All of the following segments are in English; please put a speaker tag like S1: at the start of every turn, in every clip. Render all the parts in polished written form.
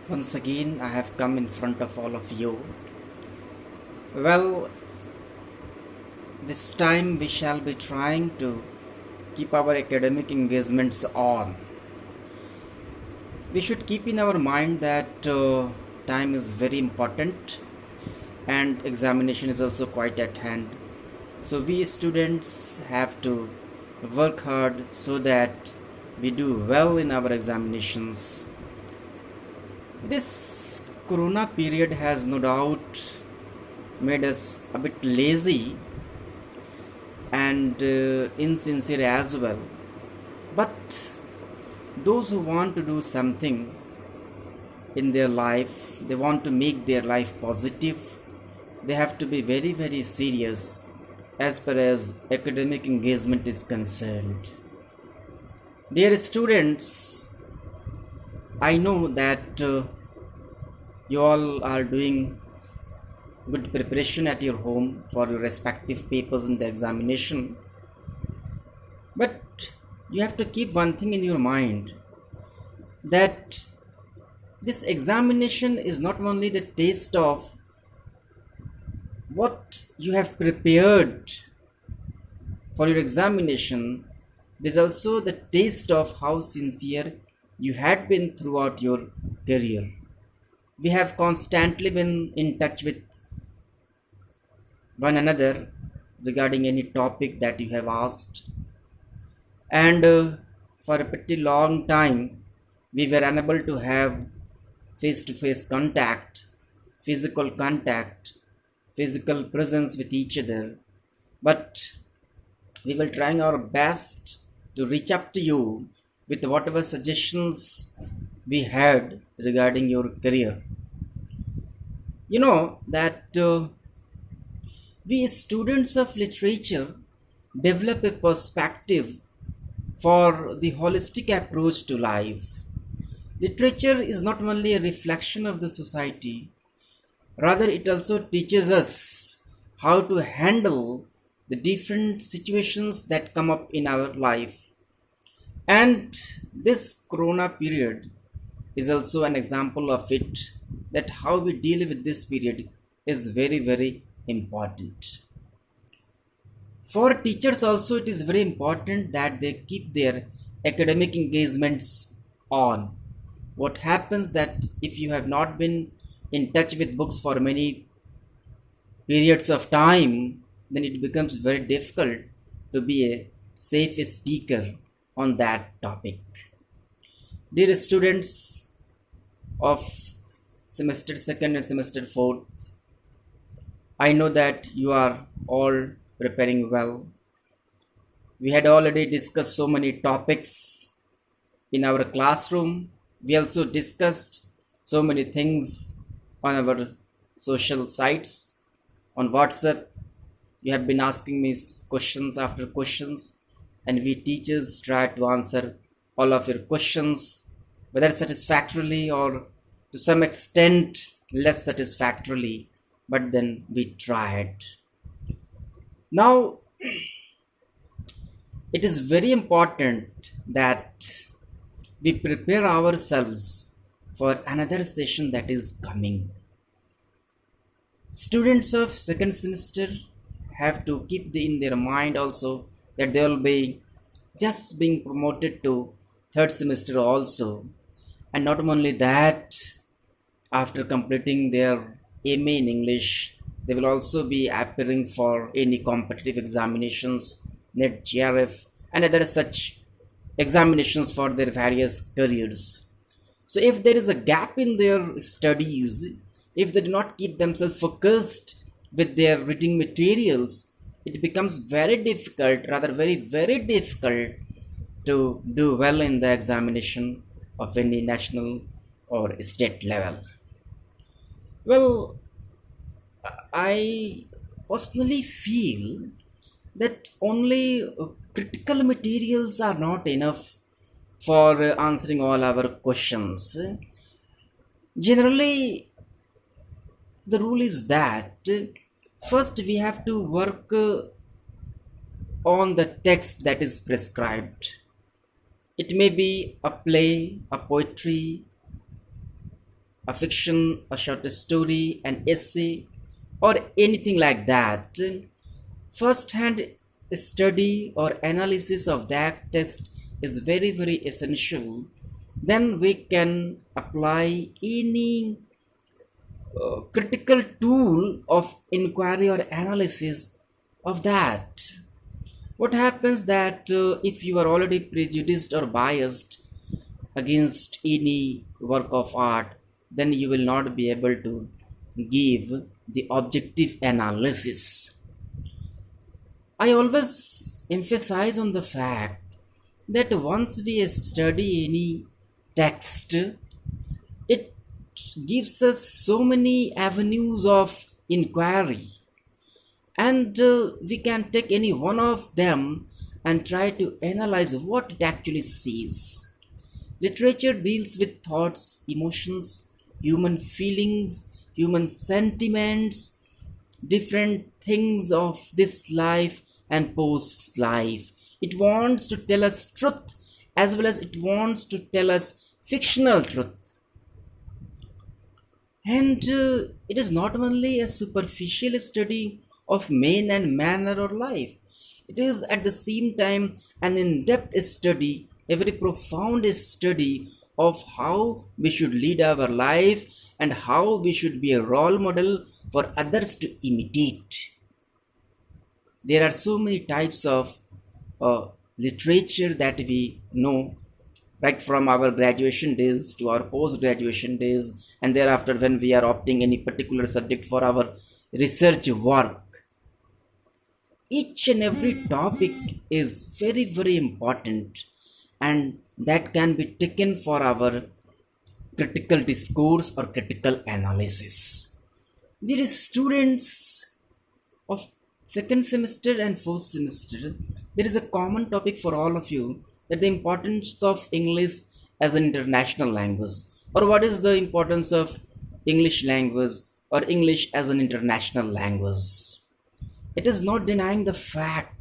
S1: Once again, I have come in front of all of you. Well, this time we shall be trying to keep our academic engagements on. We should keep in our mind that time is very important and examination is also quite at hand. So, we students have to work hard so that we do well in our examinations. This corona period has no doubt made us a bit lazy and insincere as well. But those who want to do something in their life, they want to make their life positive, they have to be very, very serious as far as academic engagement is concerned. Dear students, I know that you all are doing good preparation at your home for your respective papers in the examination. But you have to keep one thing in your mind that this examination is not only the taste of what you have prepared for your examination, it is also the taste of how sincere you had been throughout your career. We have constantly been in touch with one another regarding any topic that you have asked, and for a pretty long time we were unable to have face to face contact, physical presence with each other. But we were trying our best to reach up to you with whatever suggestions we had regarding your career. You know that we students of literature develop a perspective for the holistic approach to life. Literature is not only a reflection of the society, rather, it also teaches us how to handle the different situations that come up in our life. And this corona period is also an example of it, that how we deal with this period is very, very important. For teachers also, it is very important that they keep their academic engagements on. What happens that if you have not been in touch with books for many periods of time, then it becomes very difficult to be a safe speaker on that topic. Dear students of semester 2nd and semester 4th, I know that you are all preparing well. We had already discussed so many topics in our classroom. We also discussed so many things on our social sites. On WhatsApp, you have been asking me questions after questions, and we teachers try to answer all of your questions, whether satisfactorily or to some extent less satisfactorily, but then we tried. Now, it is very important that we prepare ourselves for another session that is coming. Students of second semester have to keep in their mind also that they will be just being promoted to third semester also, and not only that, after completing their MA in English, they will also be appearing for any competitive examinations, NET, GRF, and other such examinations for their various careers. So, if there is a gap in their studies, if they do not keep themselves focused with their reading materials, it becomes very difficult, rather, very, very difficult to do well in the examination of any national or state level. Well, I personally feel that only critical materials are not enough for answering all our questions. Generally, the rule is that first we have to work on the text that is prescribed. It may be a play, a poetry, a fiction, a short story, an essay, or anything like that, first hand study or analysis of that text is very, very essential. Then we can apply any critical tool of inquiry or analysis of that. What happens that if you are already prejudiced or biased against any work of art, then you will not be able to give the objective analysis. I always emphasize on the fact that once we study any text, it gives us so many avenues of inquiry, and we can take any one of them and try to analyze what it actually says. Literature deals with thoughts, emotions, human feelings, human sentiments, different things of this life and post life. It wants to tell us truth as well as it wants to tell us fictional truth. And it is not only a superficial study of man and manner or life, it is at the same time an in depth study, a very profound study of how we should lead our life and how we should be a role model for others to imitate. There are so many types of literature that we know, right from our graduation days to our post graduation days, and thereafter when we are opting any particular subject for our research work. Each and every topic is very, very important, and that can be taken for our critical discourse or critical analysis. There is students of second semester and fourth semester, there is a common topic for all of you, that the importance of English as an international language, or what is the importance of English language or English as an international language. It is not denying the fact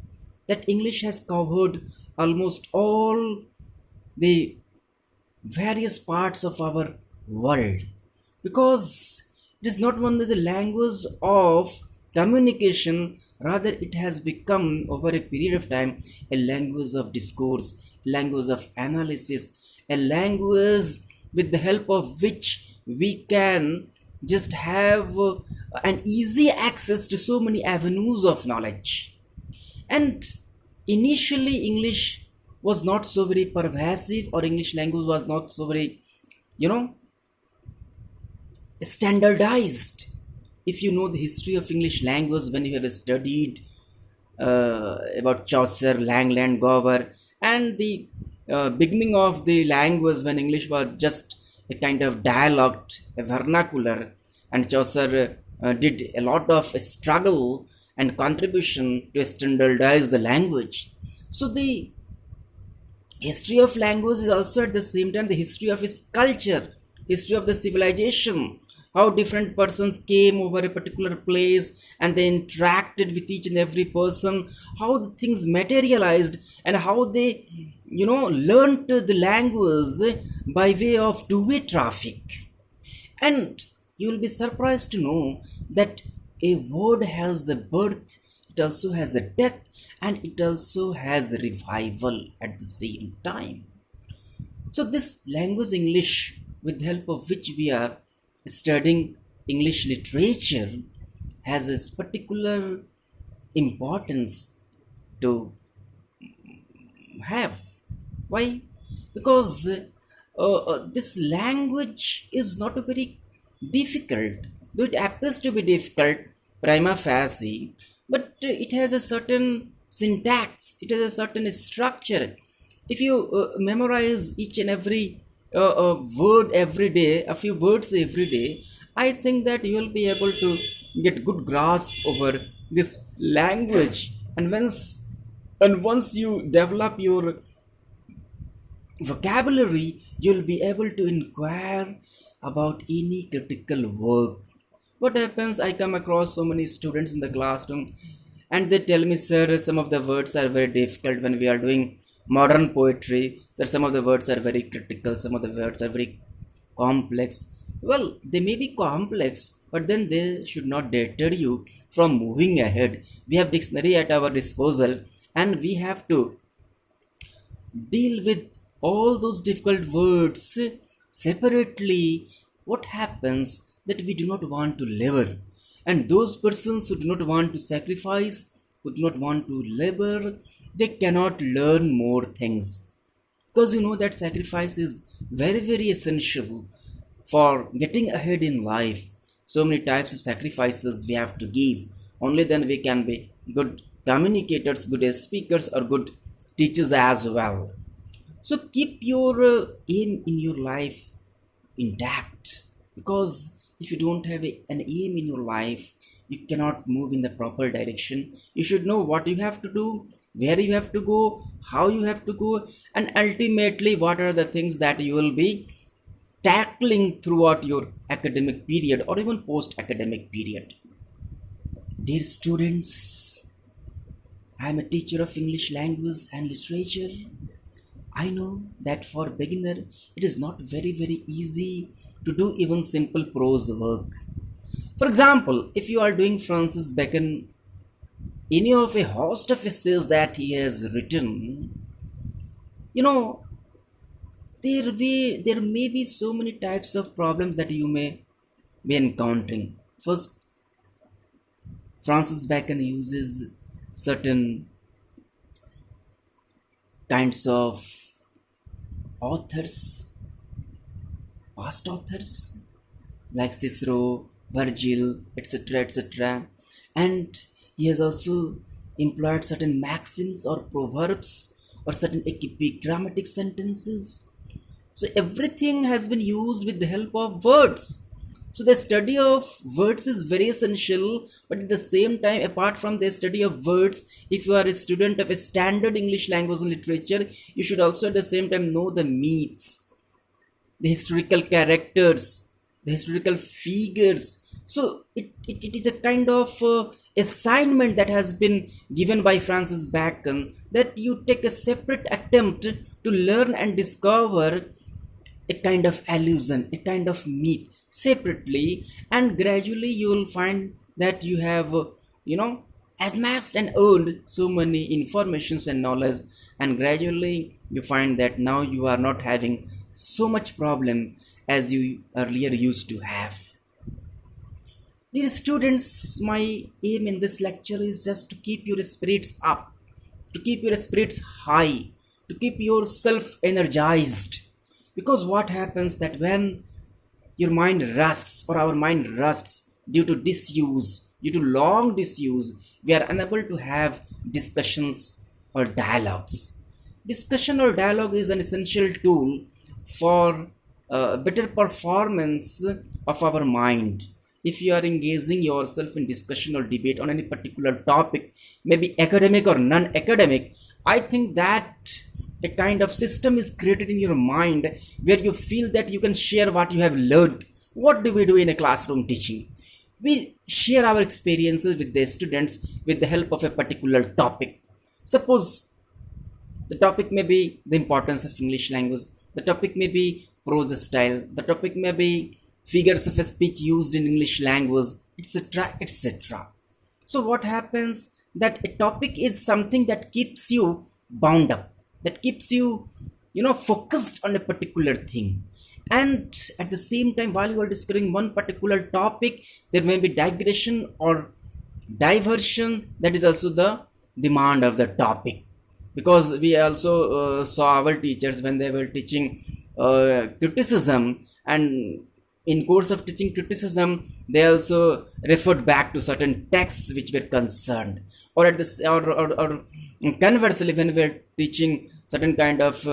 S1: that English has covered almost all the various parts of our world, because it is not only the language of communication, rather it has become over a period of time a language of discourse, language of analysis, a language with the help of which we can just have an easy access to so many avenues of knowledge. And initially English was not so very pervasive, or English language was not so very, you know, standardized. If you know the history of English language, when you have studied about Chaucer, Langland, Gower, and the beginning of the language when English was just a kind of dialect, a vernacular, and Chaucer did a lot of struggle and contribution to standardize the language. So the history of language is also at the same time the history of its culture, history of the civilization, how different persons came over a particular place and they interacted with each and every person, how the things materialized, and how they, learned the language by way of two-way traffic. And you will be surprised to know that a word has a birth, it also has a death, and it also has a revival at the same time. So this language English, with the help of which we are studying English literature, has a particular importance to have. Why? Because this language is not a very difficult, though it appears to be difficult prima facie, but it has a certain syntax, it has a certain structure. If you memorize each and every word every day, a few words every day, I think that you will be able to get good grasp over this language. And once you develop your vocabulary, you'll be able to inquire about any critical work. What happens, I come across so many students in the classroom and they tell me, sir, some of the words are very difficult when we are doing modern poetry. Sir, some of the words are very critical, some of the words are very complex. Well, they may be complex, but then they should not deter you from moving ahead. We have dictionary at our disposal, and we have to deal with all those difficult words separately. What happens that we do not want to labor, and those persons who do not want to sacrifice, who do not want to labor, they cannot learn more things, because you know that sacrifice is very very essential for getting ahead in life. So many types of sacrifices we have to give. Only then we can be good communicators, good speakers, or good teachers as well. So keep your aim in your life intact, because if you don't have an aim in your life, you cannot move in the proper direction. You should know what you have to do, where you have to go, how you have to go, and ultimately what are the things that you will be tackling throughout your academic period or even post academic period. Dear students, I am a teacher of English language and literature. I know that for beginner it is not very very easy to do even simple prose work. For example, if you are doing Francis Bacon, any of a host of essays that he has written, you know, there may be so many types of problems that you may be encountering. First, Francis Bacon uses certain kinds of authors, past authors like Cicero, Virgil, etc., etc., and he has also employed certain maxims or proverbs or certain epigrammatic sentences. So everything has been used with the help of words. So the study of words is very essential, but at the same time, apart from the study of words, if you are a student of a standard English language and literature, you should also at the same time know the myths, the historical characters, the historical figures. So it is a kind of assignment that has been given by Francis Bacon, that you take a separate attempt to learn and discover a kind of allusion, a kind of myth separately, and gradually you will find that you have, amassed and earned so many informations and knowledge, and gradually you find that now you are not having so much problem as you earlier used to have. Dear students, my aim in this lecture is just to keep your spirits up, to keep your spirits high, to keep yourself energized. Because what happens that when your mind rusts, or our mind rusts due to disuse, due to long disuse, we are unable to have discussions or dialogues. Discussion or dialogue is an essential tool for better performance of our mind. If you are engaging yourself in discussion or debate on any particular topic, maybe academic or non-academic, I think that a kind of system is created in your mind where you feel that you can share what you have learned. What do we do in a classroom teaching? We share our experiences with the students with the help of a particular topic. Suppose the topic may be the importance of English language, the topic may be prose style, the topic may be figures of speech used in English language, etc., etc. So what happens that a topic is something that keeps you bound up, that keeps you, focused on a particular thing. And at the same time, while you are discussing one particular topic, there may be digression or diversion. That is also the demand of the topic, because we also saw our teachers when they were teaching criticism, and in course of teaching criticism they also referred back to certain texts which were concerned, or at this or conversely, when we are teaching certain kind of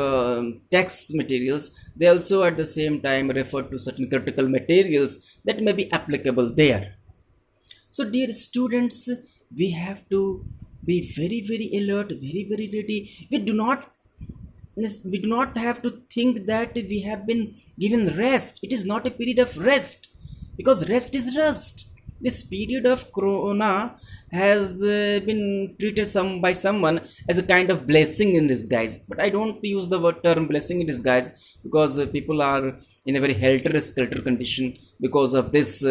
S1: text materials, they also at the same time refer to certain critical materials that may be applicable there. So dear students, we have to be very very alert, very very ready. We do not have to think that we have been given rest. It is not a period of rest, because rest is rest. This period of corona has been treated by someone as a kind of blessing in disguise, but I don't use the word term blessing in disguise, because people are in a very helter-skelter condition because of this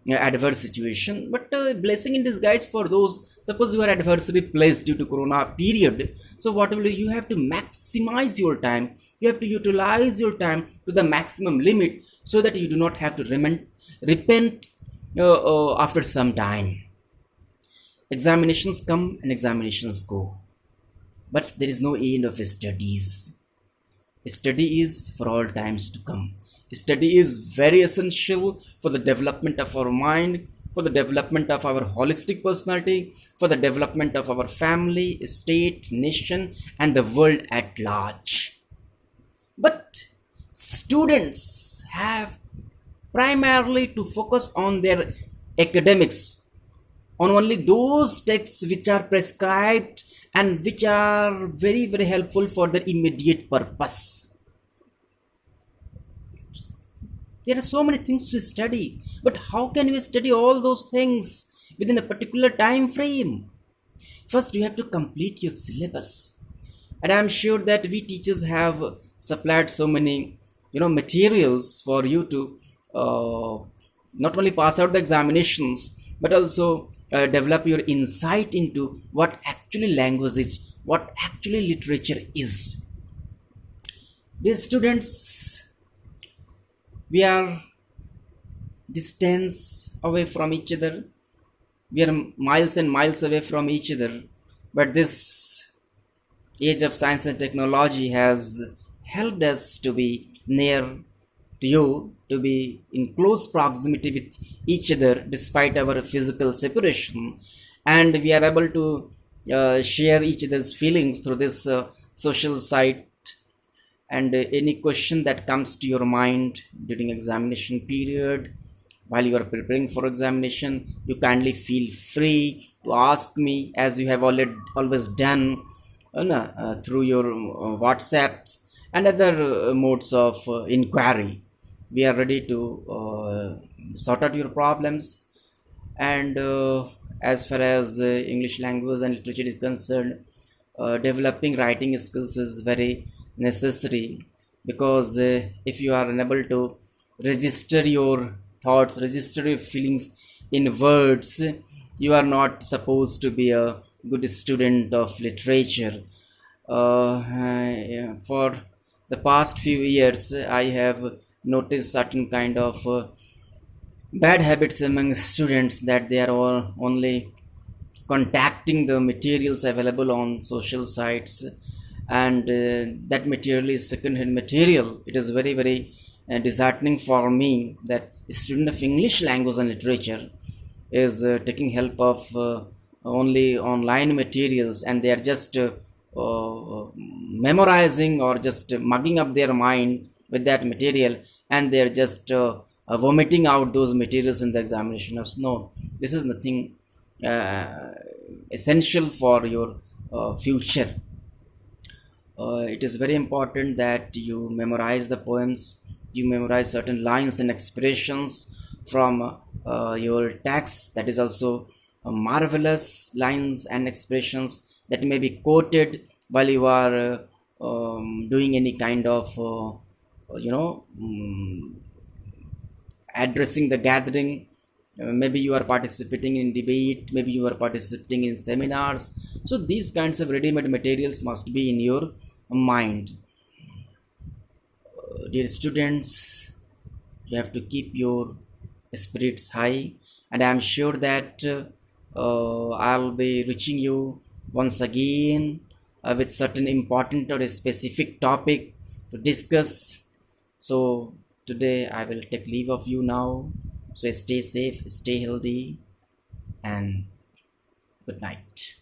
S1: adverse situation. But blessing in disguise for those, suppose you are adversely placed due to corona period. So what will you have to maximize your time, you have to utilize your time to the maximum limit, so that you do not have to repent after some time. Examinations come and examinations go, but there is no end of studies. Study is for all times to come. Study is very essential for the development of our mind, for the development of our holistic personality, for the development of our family, state, nation, and the world at large. But students have primarily to focus on their academics, on only those texts which are prescribed and which are very, very helpful for their immediate purpose. There are so many things to study, but how can we study all those things within a particular time frame? First, you have to complete your syllabus, and I'm sure that we teachers have supplied so many, materials for you to not only pass out the examinations, but also develop your insight into what actually language is, what actually literature is. Dear students, we are distance away from each other, we are miles and miles away from each other, but this age of science and technology has helped us to be near to you, to be in close proximity with each other despite our physical separation, and we are able to share each other's feelings through this social site. And any question that comes to your mind during examination period, while you are preparing for examination, you kindly feel free to ask me, as you have already always done through your whatsapps and other modes of inquiry. We are ready to sort out your problems. And as far as English language and literature is concerned, developing writing skills is very necessary, because if you are unable to register your thoughts, register your feelings in words, you are not supposed to be a good student of literature. For the past few years, I have noticed certain kind of bad habits among students, that they are all only contacting the materials available on social sites, and that material is second-hand material. It is very, very disheartening for me that a student of English language and literature is taking help of only online materials, and they are just memorizing or just mugging up their mind with that material, and they are just vomiting out those materials in the examination. No, this is nothing essential for your future. It is very important that you memorize the poems, you memorize certain lines and expressions from your text. That is also marvelous lines and expressions that may be quoted while you are doing any kind of addressing the gathering. Maybe you are participating in debate, maybe you are participating in seminars. So these kinds of ready-made materials must be in your mind. Dear students, you have to keep your spirits high, and I am sure that I'll be reaching you once again with certain important or a specific topic to discuss. So today I will take leave of you now. So stay safe, stay healthy, and good night.